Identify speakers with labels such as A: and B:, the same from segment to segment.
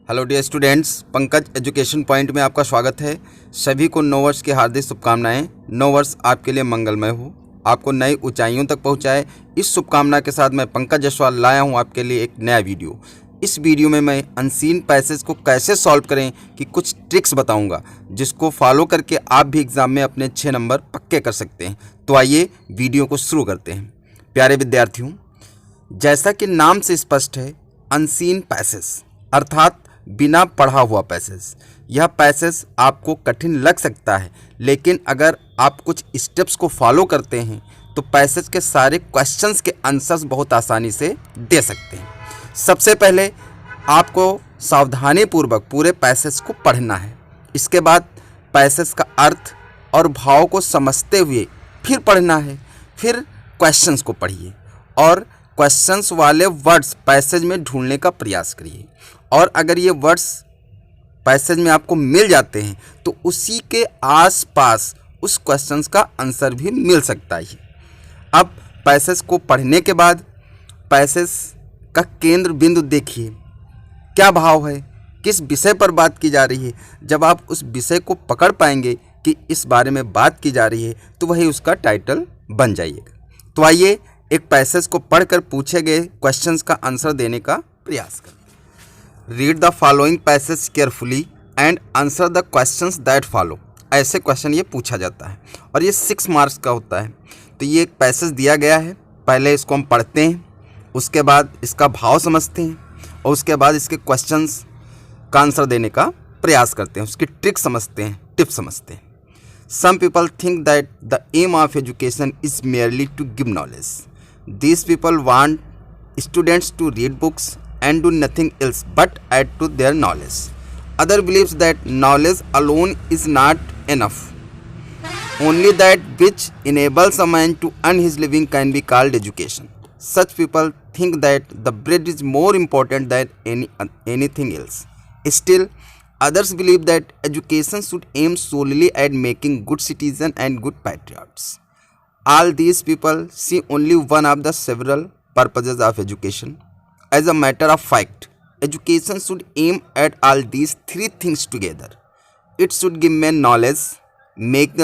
A: Hello dear students, Pankaj Education Point में आपका स्वागत है। सभी को नव वर्ष की हार्दिक शुभकामनाएं। नव वर्ष आपके लिए मंगलमय हो, आपको नई ऊंचाइयों तक पहुंचाए। इस शुभकामना के साथ मैं पंकज जायसवाल लाया हूं आपके लिए एक नया वीडियो। इस वीडियो में मैं अनसीन पैसेज को कैसे सॉल्व करें कि कुछ ट्रिक्स बताऊंगा, जिसको फॉलो करके आप भी एग्ज़ाम में अपने 6 नंबर पक्के कर सकते हैं। तो आइए वीडियो को शुरू करते हैं। प्यारे विद्यार्थियों, जैसा कि नाम से स्पष्ट है, अनसीन पैसेज अर्थात बिना पढ़ा हुआ पैसेज। यह पैसेज आपको कठिन लग सकता है, लेकिन अगर आप कुछ स्टेप्स को फॉलो करते हैं तो पैसेज के सारे क्वेश्चंस के आंसर्स बहुत आसानी से दे सकते हैं। सबसे पहले आपको सावधानीपूर्वक पूरे पैसेज को पढ़ना है। इसके बाद पैसेज का अर्थ और भाव को समझते हुए फिर पढ़ना है। फिर क्वेश्चंस को पढ़िए और क्वेश्चंस वाले वर्ड्स पैसेज में ढूंढने का प्रयास करिए। और अगर ये वर्ड्स पैसेज में आपको मिल जाते हैं तो उसी के आसपास उस क्वेश्चंस का आंसर भी मिल सकता है। अब पैसेज को पढ़ने के बाद पैसेज का केंद्र बिंदु देखिए, क्या भाव है, किस विषय पर बात की जा रही है। जब आप उस विषय को पकड़ पाएंगे कि इस बारे में बात की जा रही है तो वही उसका टाइटल बन जाइएगा। तो आइए एक पैसेज को पढ़कर पूछे गए क्वेश्चंस का आंसर देने का प्रयास करें। Read the following passage carefully and answer the questions that follow. ऐसे क्वेश्चन ये पूछा जाता है और ये 6 मार्क्स का होता है। तो ये एक पैसेज दिया गया है, पहले इसको हम पढ़ते हैं, उसके बाद इसका भाव समझते हैं और उसके बाद इसके क्वेश्चंस का आंसर देने का प्रयास करते हैं, उसकी ट्रिक समझते हैं, टिप समझते हैं। Some people think that the aim of education is merely to give knowledge. These people want students to read books and do nothing else but add to their knowledge. Other believes that knowledge alone is not enough. Only that which enables a man to earn his living can be called education. Such people think that the bread is more important than anything else. Still, others believe that education should aim solely at making good citizens and good patriots. All these people see only one of the several purposes of education. As a matter of fact, education should aim at all these 3 things together. It should give men knowledge, make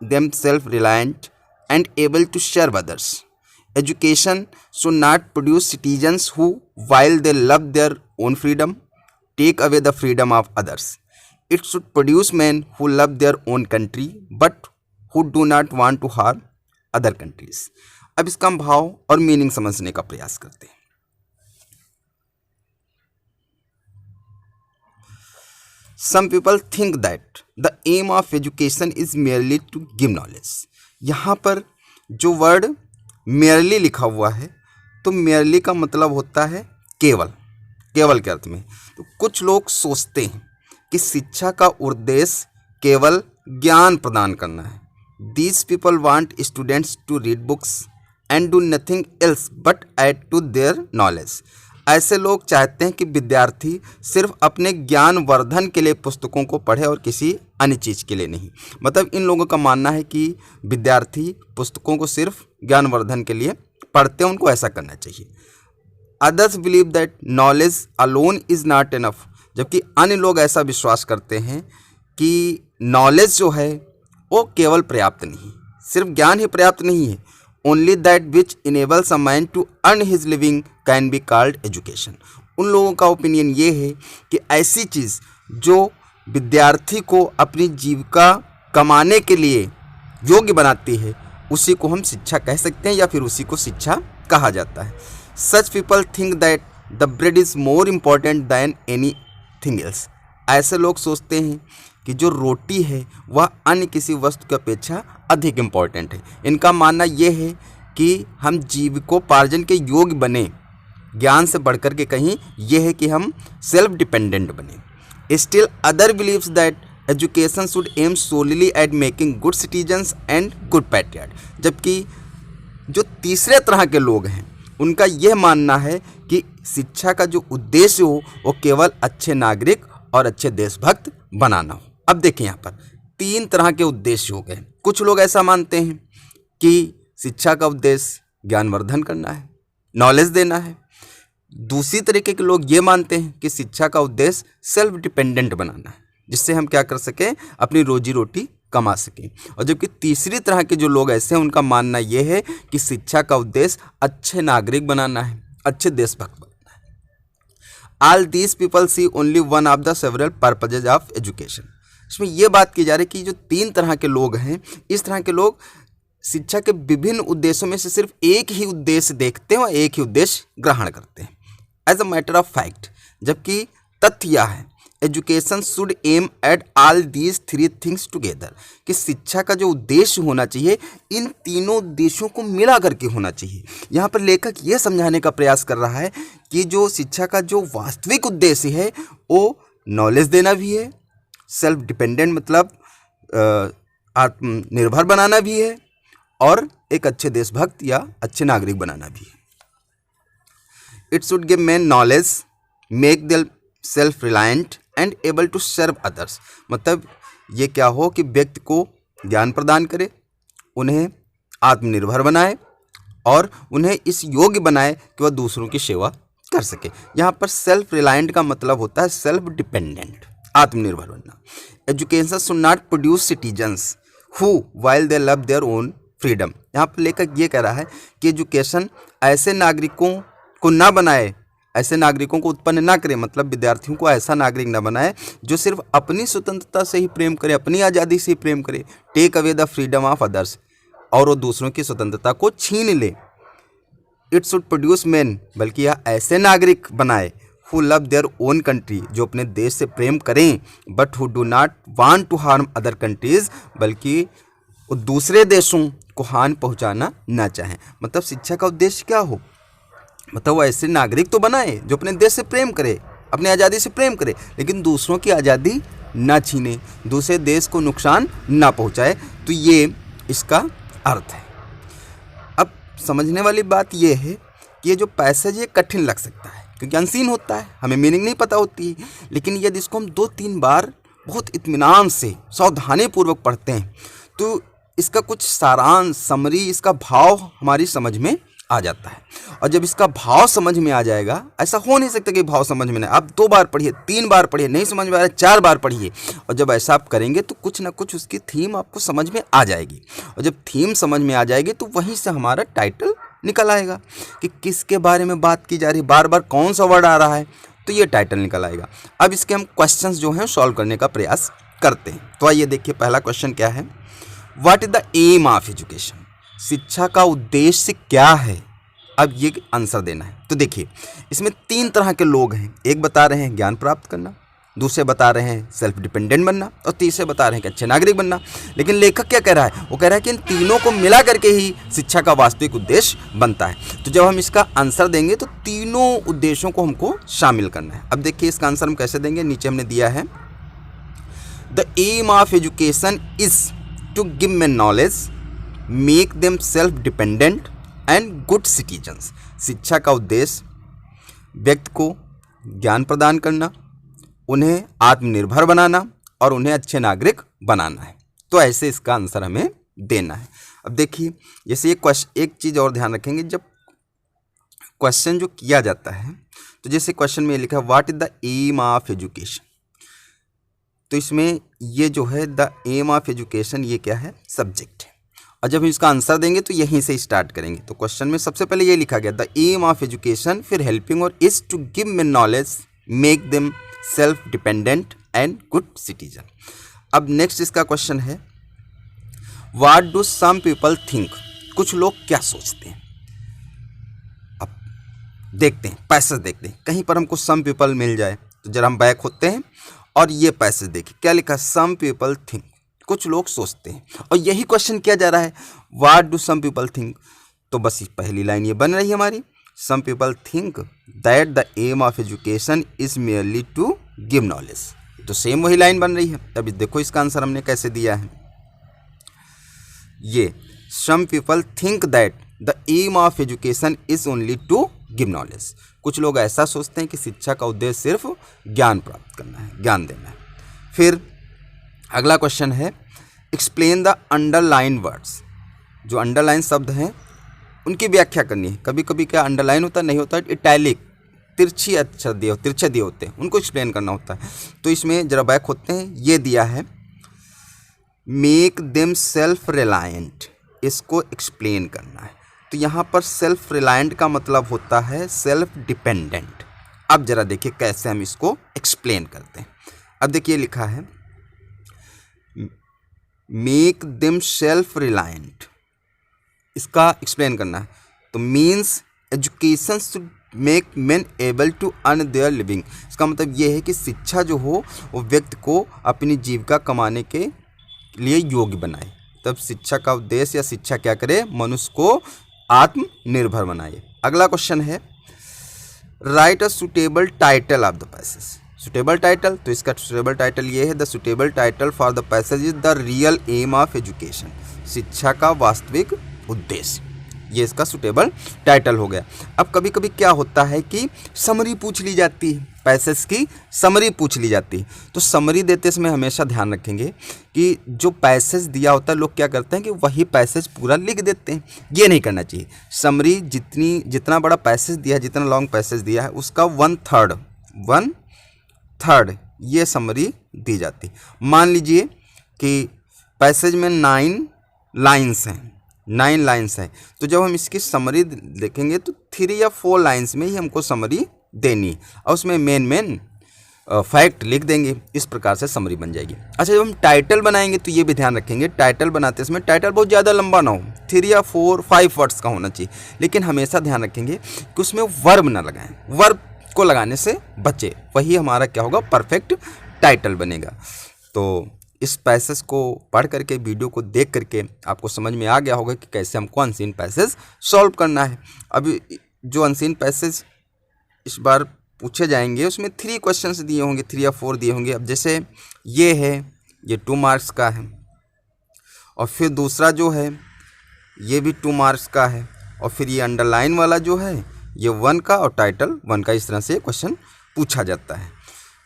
A: them self-reliant and able to share with others. Education should not produce citizens who, while they love their own freedom, take away the freedom of others. It should produce men who love their own country but who do not want to harm other countries. अब इसका हम भाव और meaning समझने का प्रयास करते हैं। Some people think that the aim of education is merely to give knowledge. यहाँ पर जो वर्ड merely लिखा हुआ है, तो merely का मतलब होता है केवल, केवल के अर्थ में। तो कुछ लोग सोचते हैं कि शिक्षा का उद्देश्य केवल ज्ञान प्रदान करना है। These people want students to read books and do nothing else but add to their knowledge. ऐसे लोग चाहते हैं कि विद्यार्थी सिर्फ अपने ज्ञान वर्धन के लिए पुस्तकों को पढ़े और किसी अन्य चीज़ के लिए नहीं। मतलब इन लोगों का मानना है कि विद्यार्थी पुस्तकों को सिर्फ ज्ञान वर्धन के लिए पढ़ते हैं, उनको ऐसा करना चाहिए। Others believe that knowledge alone is not enough. जबकि अन्य लोग ऐसा विश्वास करते हैं कि नॉलेज जो है वो केवल पर्याप्त नहीं, सिर्फ ज्ञान ही पर्याप्त नहीं है। Only that which enables a man to earn his living can be called education. उन लोगों का ओपिनियन ये है कि ऐसी चीज़ जो विद्यार्थी को अपनी जीविका कमाने के लिए योग्य बनाती है उसी को हम शिक्षा कह सकते हैं या फिर उसी को शिक्षा कहा जाता है। Such people think that the bread is more important than anything else. ऐसे लोग सोचते हैं कि जो रोटी है वह अन्य किसी वस्तु की अपेक्षा अधिक इम्पॉर्टेंट है। इनका मानना यह है कि हम जीविकोपार्जन के योग्य बने, ज्ञान से बढ़कर के कहीं यह है कि हम सेल्फ डिपेंडेंट बने। Still other believes that education should M solely eight making good citizens and good patriot. जबकि जो तीसरे तरह के लोग हैं उनका यह मानना है कि शिक्षा का जो उद्देश्य हो वो केवल अच्छे नागरिक और अच्छे देशभक्त बनाना हो। अब देखें यहाँ पर 3 तरह के उद्देश्य हो गए। कुछ लोग ऐसा मानते हैं कि शिक्षा का उद्देश्य ज्ञानवर्धन करना है, नॉलेज देना है। दूसरी तरीके के लोग ये मानते हैं कि शिक्षा का उद्देश्य सेल्फ डिपेंडेंट बनाना है, जिससे हम क्या कर सकें, अपनी रोजी रोटी कमा सकें। और जबकि तीसरी तरह के जो लोग ऐसे हैं, उनका मानना यह है कि शिक्षा का उद्देश्य अच्छे नागरिक बनाना है, अच्छे देशभक्त बनना है। All these people see only one of the several purposes of education. इसमें यह बात की जा रही है कि जो तीन तरह के लोग हैं, इस तरह के लोग शिक्षा के विभिन्न उद्देश्यों में से सिर्फ एक ही उद्देश्य देखते हैं और एक ही उद्देश्य ग्रहण करते हैं, as a matter of fact. जबकि तथ्य यह है, education should aim at all these three things together, कि शिक्षा का जो उद्देश्य होना चाहिए इन तीनों उद्देश्यों को मिला करके होना चाहिए। यहाँ पर लेखक ये समझाने का प्रयास कर रहा है कि जो शिक्षा का जो वास्तविक उद्देश्य है वो नॉलेज देना भी है, सेल्फ डिपेंडेंट मतलब आत्मनिर्भर बनाना भी है, और एक अच्छे देशभक्त या अच्छे नागरिक बनाना भी है। It should give man knowledge, make them self reliant and able to serve others. मतलब ये क्या हो कि व्यक्ति को ज्ञान प्रदान करे, उन्हें आत्मनिर्भर बनाए और उन्हें इस योग्य बनाए कि वह दूसरों की सेवा कर सके। यहाँ पर सेल्फ रिलायंट का मतलब होता है सेल्फ डिपेंडेंट, आत्मनिर्भर बनना। Education should not produce citizens who while they love their own freedom. यहाँ पर लेखक ये कह रहा है कि एजुकेशन ऐसे नागरिकों को ना बनाए, ऐसे नागरिकों को उत्पन्न ना करे, मतलब विद्यार्थियों को ऐसा नागरिक ना बनाए जो सिर्फ अपनी स्वतंत्रता से ही प्रेम करे, अपनी आज़ादी से ही प्रेम करे, take away the freedom of others, और वो दूसरों की स्वतंत्रता को छीन ले। इट शुड प्रोड्यूस मैन, बल्कि यह ऐसे नागरिक बनाए who love their own country, जो अपने देश से प्रेम करें, but who do not want to harm other countries, बल्कि वो दूसरे देशों को हानि पहुंचाना ना चाहें। मतलब शिक्षा का उद्देश्य क्या हो, मतलब वो ऐसे नागरिक तो बनाए जो अपने देश से प्रेम करे, अपनी आज़ादी से प्रेम करे, लेकिन दूसरों की आज़ादी ना छीने, दूसरे देश को नुकसान ना पहुंचाए। तो ये इसका अर्थ है। अब समझने वाली बात ये है कि ये जो पैसेज है कठिन लग सकता है क्योंकि अनसीन होता है, हमें मीनिंग नहीं पता होती है, लेकिन यदि इसको हम 2-3 बार बहुत इत्मीनान से सावधानीपूर्वक पढ़ते हैं तो इसका कुछ सारांश, समरी, इसका भाव हमारी समझ में आ जाता है। और जब इसका भाव समझ में आ जाएगा, ऐसा हो नहीं सकता कि भाव समझ में नहीं, आप 2 बार पढ़िए, 3 बार पढ़िए, नहीं समझ में आ रहा है 4 बार पढ़िए, और जब ऐसा आप करेंगे तो कुछ ना कुछ उसकी थीम आपको समझ में आ जाएगी। और जब थीम समझ में आ जाएगी तो वहीं से हमारा टाइटल निकल आएगा कि किसके बारे में बात की जा रही है, बार बार कौन सा वर्ड आ रहा है, तो ये टाइटल निकल आएगा। अब इसके हम क्वेश्चंस जो हैं सॉल्व करने का प्रयास करते हैं। तो आइए देखिए, पहला क्वेश्चन क्या है, what is the aim of education, शिक्षा का उद्देश्य क्या है। अब ये आंसर देना है। तो देखिए, इसमें 3 तरह के लोग हैं, एक बता रहे हैं ज्ञान प्राप्त करना, दूसरे बता रहे हैं सेल्फ डिपेंडेंट बनना, और तीसरे बता रहे हैं कि अच्छे नागरिक बनना। लेकिन लेखक क्या कह रहा है, वो कह रहा है कि इन तीनों को मिला करके ही शिक्षा का वास्तविक उद्देश्य बनता है। तो जब हम इसका आंसर देंगे तो तीनों उद्देश्यों को हमको शामिल करना है। अब देखिए इसका आंसर हम कैसे देंगे, नीचे हमने दिया है, the aim of education is to give man knowledge, make them self dependent and good citizens. शिक्षा का उद्देश्य व्यक्ति को ज्ञान प्रदान करना, उन्हें आत्मनिर्भर बनाना और उन्हें अच्छे नागरिक बनाना है। तो ऐसे इसका आंसर हमें देना है। अब देखिए, जैसे एक चीज़ और ध्यान रखेंगे, जब क्वेश्चन जो किया जाता है, तो जैसे क्वेश्चन में लिखा है what is the aim of education, तो इसमें ये जो है द एम ऑफ एजुकेशन, ये क्या है, सब्जेक्ट है। और जब हम इसका आंसर देंगे तो यहीं से स्टार्ट करेंगे। तो क्वेश्चन में सबसे पहले ये लिखा गया द एम ऑफ एजुकेशन, फिर हेल्पिंग और is to give man knowledge, make them self dependent and good citizen. अब नेक्स्ट इसका क्वेश्चन है what do some people think, कुछ लोग क्या सोचते हैं। अब देखते हैं, पैसेज देखते हैं, कहीं पर हमको सम पीपल मिल जाए तो जरा हम बैक होते हैं और ये पैसेज देखिए क्या लिखा, सम पीपल थिंक, कुछ लोग सोचते हैं, और यही क्वेश्चन किया जा रहा है what do some people think. तो बस पहली लाइन ये बन रही है हमारी, some people think that the aim of education is merely to give knowledge. तो सेम वही लाइन बन रही है। अभी देखो इसका आंसर हमने कैसे दिया है, ये some people think that the aim of education is only to give knowledge. कुछ लोग ऐसा सोचते हैं कि शिक्षा का उद्देश्य सिर्फ ज्ञान प्राप्त करना है, ज्ञान देना है। फिर अगला क्वेश्चन है एक्सप्लेन द अंडरलाइन वर्ड्स, जो अंडरलाइन शब्द हैं उनकी व्याख्या करनी है। कभी कभी क्या अंडरलाइन होता है, नहीं होता है इटैलिक, तिरछी अक्षर तिरछे दिए होते हैं, उनको एक्सप्लेन करना होता है। तो इसमें जरा बैक होते हैं, ये दिया है मेक देम सेल्फ रिलायंट, इसको एक्सप्लेन करना है। तो यहाँ पर सेल्फ रिलायंट का मतलब होता है सेल्फ डिपेंडेंट। अब जरा देखिए कैसे हम इसको एक्सप्लेन करते हैं। अब देखिए लिखा है मेक देम सेल्फ रिलायंट, इसका एक्सप्लेन करना है। तो means education should make man able to earn their living. इसका मतलब ये है कि शिक्षा जो हो वो व्यक्ति को अपनी जीविका कमाने के लिए योग्य बनाए। तब शिक्षा का उद्देश्य या शिक्षा क्या करे, मनुष्य को आत्मनिर्भर बनाए। अगला क्वेश्चन है write a suitable title of the passage. Suitable title, तो इसका सुटेबल टाइटल ये है the suitable title for the passage is the real aim of education. शिक्षा का वास्तविक उद्देश्य, ये इसका सुटेबल टाइटल हो गया। अब कभी कभी क्या होता है कि समरी पूछ ली जाती है, पैसेज की समरी पूछ ली जाती है। तो समरी देते समय हमेशा ध्यान रखेंगे कि जो पैसेज दिया होता है लोग क्या करते हैं कि वही पैसेज पूरा लिख देते हैं, ये नहीं करना चाहिए। समरी जितना बड़ा पैसेज दिया है, जितना लॉन्ग पैसेज दिया है उसका 1/3 ये समरी दी जाती। मान लीजिए कि पैसेज में 9 लाइन्स हैं, तो जब हम इसकी समरी देखेंगे तो 3 या 4 लाइन्स में ही हमको समरी देनी और उसमें मेन फैक्ट लिख देंगे। इस प्रकार से समरी बन जाएगी। अच्छा, जब हम टाइटल बनाएंगे तो ये भी ध्यान रखेंगे टाइटल बनाते समय टाइटल बहुत ज़्यादा लंबा ना हो, 3 या 4, 5 वर्ड्स का होना चाहिए। लेकिन हमेशा ध्यान रखेंगे कि उसमें वर्ब ना लगाएं, वर्ब को लगाने से बचे, वही हमारा क्या होगा, परफेक्ट टाइटल बनेगा। तो इस पैसेज को पढ़ करके, वीडियो को देख करके आपको समझ में आ गया होगा कि कैसे हमको अनसीन पैसेज सॉल्व करना है। अभी जो अनसीन पैसेज इस बार पूछे जाएंगे उसमें 3 क्वेश्चंस दिए होंगे, 3 या 4 दिए होंगे। अब जैसे ये है, ये 2 मार्क्स का है, और फिर दूसरा जो है ये भी 2 मार्क्स का है, और फिर ये अंडरलाइन वाला जो है ये 1 का और टाइटल 1 का। इस तरह से क्वेश्चन पूछा जाता है।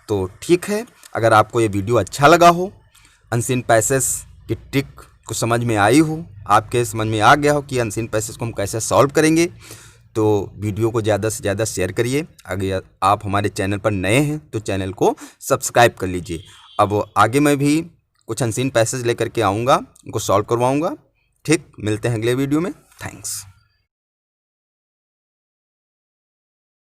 A: तो ठीक है, अगर आपको ये वीडियो अच्छा लगा हो, अनसीन पैसेज की ट्रिक को समझ में आई हो, आपके समझ में आ गया हो कि अनसीन पैसेज को हम कैसे सॉल्व करेंगे, तो वीडियो को ज़्यादा से ज़्यादा शेयर करिए। अगर आप हमारे चैनल पर नए हैं तो चैनल को सब्सक्राइब कर लीजिए। अब आगे मैं भी कुछ अनसीन पैसेज लेकर के आऊँगा, उनको सॉल्व करवाऊँगा। ठीक, मिलते हैं अगले वीडियो में। थैंक्स।